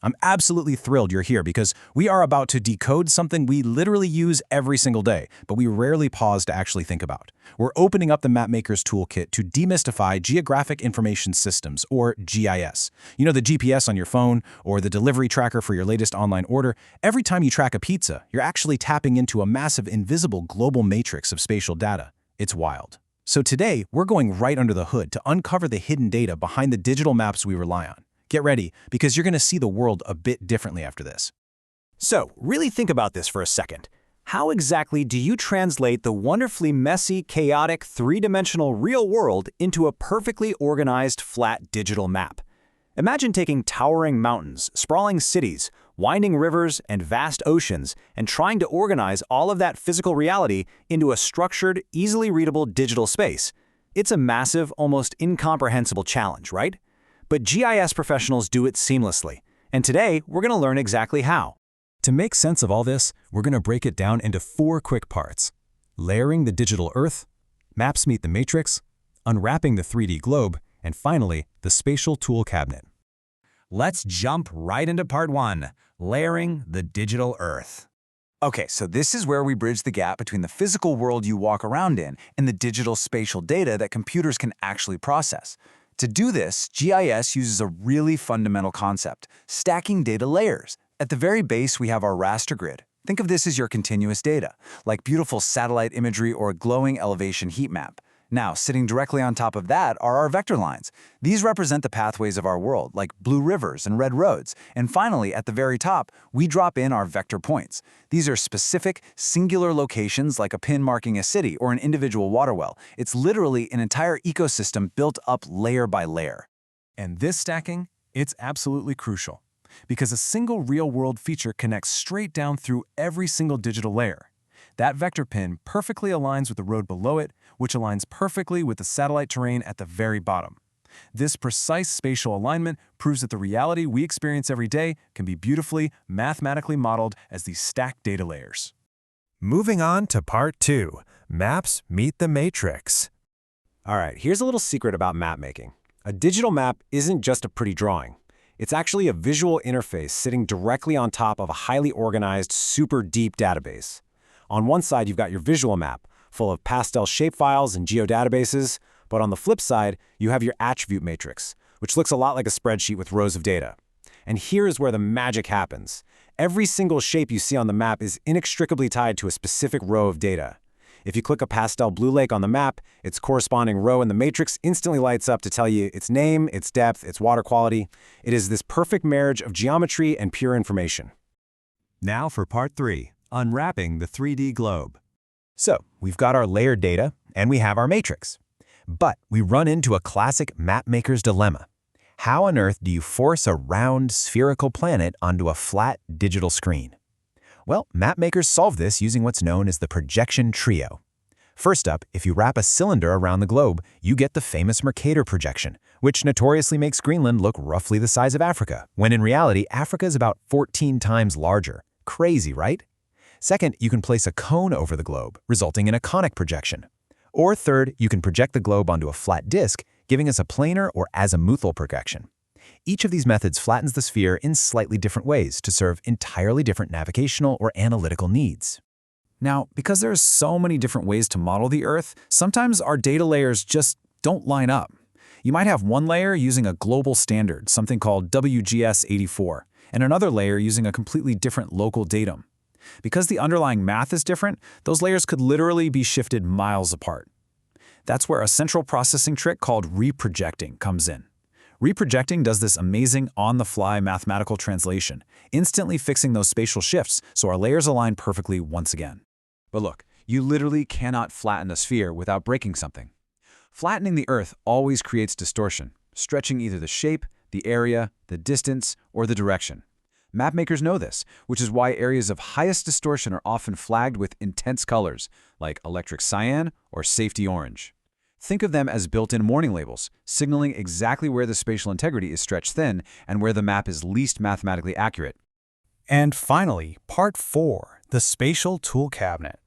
I'm absolutely thrilled you're here because we are about to decode something we literally use every single day, but we rarely pause to actually think about. We're opening up the Mapmaker's Toolkit to demystify Geographic Information Systems, or GIS. You know, the GPS on your phone or the delivery tracker for your latest online order. Every time you track a pizza, you're actually tapping into a massive invisible global matrix of spatial data. It's wild. So today, we're going right under the hood to uncover the hidden data behind the digital maps we rely on. Get ready, because you're going to see the world a bit differently after this. So, really think about this for a second. How exactly do you translate the wonderfully messy, chaotic, three-dimensional real world into a perfectly organized, flat digital map? Imagine taking towering mountains, sprawling cities, winding rivers, and vast oceans, and trying to organize all of that physical reality into a structured, easily readable digital space. It's a massive, almost incomprehensible challenge, right? But GIS professionals do it seamlessly, and today we're going to learn exactly how. To make sense of all this, we're going to break it down into 4 quick parts: layering the digital Earth, maps meet the matrix, unwrapping the 3D globe, and finally, the spatial tool cabinet. Let's jump right into part 1, layering the digital Earth. Okay, so this is where we bridge the gap between the physical world you walk around in and the digital spatial data that computers can actually process. To do this, GIS uses a really fundamental concept: stacking data layers. At the very base, we have our raster grid. Think of this as your continuous data, like beautiful satellite imagery or a glowing elevation heat map. Now, sitting directly on top of that are our vector lines. These represent the pathways of our world, like blue rivers and red roads. And finally, at the very top, we drop in our vector points. These are specific, singular locations like a pin marking a city or an individual water well. It's literally an entire ecosystem built up layer by layer. And this stacking, it's absolutely crucial, because a single real-world feature connects straight down through every single digital layer. That vector pin perfectly aligns with the road below it, which aligns perfectly with the satellite terrain at the very bottom. This precise spatial alignment proves that the reality we experience every day can be beautifully, mathematically modeled as these stacked data layers. Moving on to part 2, maps meet the matrix. All right, here's a little secret about map making. A digital map isn't just a pretty drawing. It's actually a visual interface sitting directly on top of a highly organized, super deep database. On one side, you've got your visual map, full of pastel shapefiles and geodatabases, but on the flip side, you have your attribute matrix, which looks a lot like a spreadsheet with rows of data. And here is where the magic happens. Every single shape you see on the map is inextricably tied to a specific row of data. If you click a pastel blue lake on the map, its corresponding row in the matrix instantly lights up to tell you its name, its depth, its water quality. It is this perfect marriage of geometry and pure information. Now for part 3, unwrapping the 3D globe. So, we've got our layered data, and we have our matrix. But we run into a classic mapmaker's dilemma. How on earth do you force a round, spherical planet onto a flat, digital screen? Well, mapmakers solve this using what's known as the projection trio. First up, if you wrap a cylinder around the globe, you get the famous Mercator projection, which notoriously makes Greenland look roughly the size of Africa, when in reality, Africa is about 14 times larger. Crazy, right? Second, you can place a cone over the globe, resulting in a conic projection. Or third, you can project the globe onto a flat disk, giving us a planar or azimuthal projection. Each of these methods flattens the sphere in slightly different ways to serve entirely different navigational or analytical needs. Now, because there are so many different ways to model the Earth, sometimes our data layers just don't line up. You might have one layer using a global standard, something called WGS84, and another layer using a completely different local datum. Because the underlying math is different, those layers could literally be shifted miles apart. That's where a central processing trick called reprojecting comes in. Reprojecting does this amazing on-the-fly mathematical translation, instantly fixing those spatial shifts so our layers align perfectly once again. But look, you literally cannot flatten a sphere without breaking something. Flattening the Earth always creates distortion, stretching either the shape, the area, the distance, or the direction. Mapmakers know this, which is why areas of highest distortion are often flagged with intense colors, like electric cyan or safety orange. Think of them as built-in warning labels, signaling exactly where the spatial integrity is stretched thin and where the map is least mathematically accurate. And finally, part 4, the spatial tool cabinet.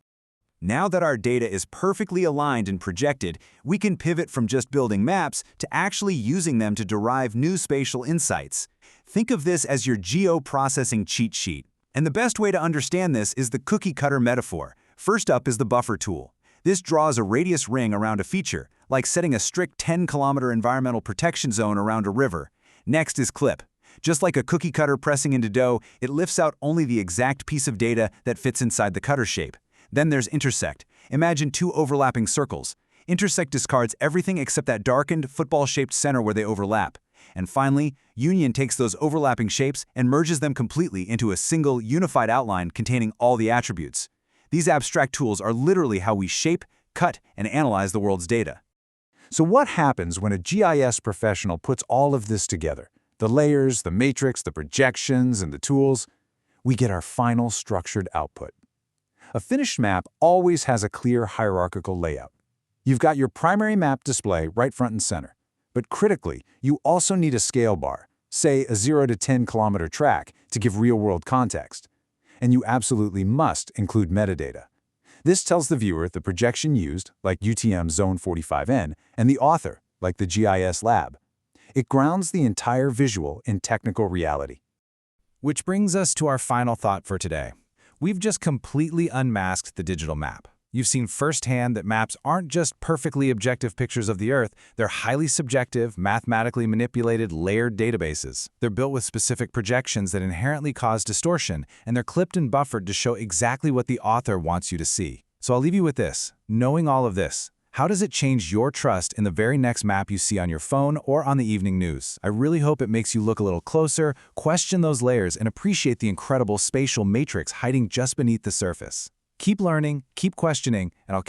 Now that our data is perfectly aligned and projected, we can pivot from just building maps to actually using them to derive new spatial insights. Think of this as your geoprocessing cheat sheet. And the best way to understand this is the cookie cutter metaphor. First up is the buffer tool. This draws a radius ring around a feature, like setting a strict 10-kilometer environmental protection zone around a river. Next is clip. Just like a cookie cutter pressing into dough, it lifts out only the exact piece of data that fits inside the cutter shape. Then there's intersect. Imagine two overlapping circles. Intersect discards everything except that darkened, football-shaped center where they overlap. And finally, union takes those overlapping shapes and merges them completely into a single, unified outline containing all the attributes. These abstract tools are literally how we shape, cut, and analyze the world's data. So what happens when a GIS professional puts all of this together? The layers, the matrix, the projections, and the tools? We get our final structured output. A finished map always has a clear hierarchical layout. You've got your primary map display right front and center. But critically, you also need a scale bar, say a 0 to 10 kilometer track, to give real-world context. And you absolutely must include metadata. This tells the viewer the projection used, like UTM Zone 45N, and the author, like the GIS lab. It grounds the entire visual in technical reality. Which brings us to our final thought for today. We've just completely unmasked the digital map. You've seen firsthand that maps aren't just perfectly objective pictures of the Earth, they're highly subjective, mathematically manipulated, layered databases. They're built with specific projections that inherently cause distortion, and they're clipped and buffered to show exactly what the author wants you to see. So I'll leave you with this. Knowing all of this, how does it change your trust in the very next map you see on your phone or on the evening news? I really hope it makes you look a little closer, question those layers, and appreciate the incredible spatial matrix hiding just beneath the surface. Keep learning, keep questioning, and I'll